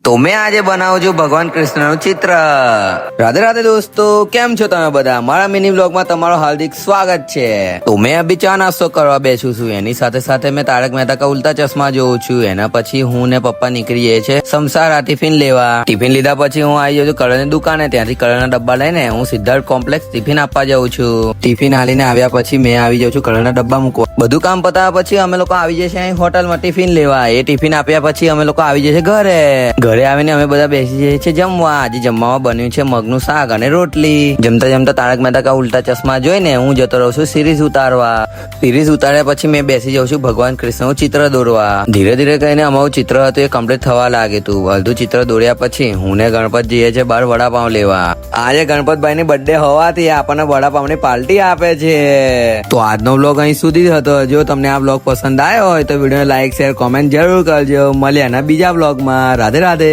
તો મેં આજે બનાવું છું ભગવાન કૃષ્ણનું ચિત્ર। રાધે રાધે દોસ્તો, કેમ છો તમે બધા? મારા મિની બ્લોગમાં તમારું હાર્દિક સ્વાગત છે। તો મેં અભી ચા નાસ્તો કરવા બેસું છું, એની સાથે સાથે મેં તારક મહેતા કા ઉલ્ટા ચશ્મા જોઉં છું। એના પછી હું ને પપ્પા નીકળી જઈએ છે સમસારા ટિફિન લેવા। ટિફિન લીધા પછી હું આવી જાઉં છું કલરની દુકાને, ત્યાંથી કલરના ડબ્બા લઈને હું સિદ્ધાર્થ કોમ્પ્લેક્સ ટિફિન આપવા જાઉં છું। ટિફિન આલીને આવ્યા પછી મેં આવી જાઉં છું કલરના ડબ્બા મૂકવા। બધું કામ પતાવ્યા પછી અમે લોકો આવી જઈએ છીએ હોટલમાં ટિફિન લેવા। એ ટિફિન આપ્યા પછી અમે લોકો આવી જઈએ ઘરે આવીને અમે બધા બેસી જઈએ છીએ જમવા। આજે જમવામાં બન્યું છે મગનું શાક અને રોટલી। જમતા જમતા તારક મહેતા કા ઉલ્ટા ચશ્મા જોઈને હું જતો રહું છું સિરીઝ ઉતારવા। સિરીઝ ઉતાર્યા પછી મેં બેસી જાઉં છું ભગવાન કૃષ્ણનું ચિત્ર દોરવા। ધીરે ધીરે કહીને અમારું ચિત્ર હતું એ કમ્પ્લીટ થવા લાગે તું। અડધું ચિત્ર દોર્યા પછી હું ને ગણપત જઈએ છે બહાર વડાપાઉં લેવા। આજે ગણપતભાઈ ની બર્થડે હોવાથી આપણને વડાપાઉં ની પાર્ટી આપે છે। તો આજનો બ્લોગ અહીં સુધી જ હતો। જો તમને આ બ્લોગ પસંદ આવ્યો હોય તો વિડીયો લાઈક શેર કોમેન્ટ જરૂર કરજો। મળીએ એના બીજા બ્લોગમાં। રાધે રાધે।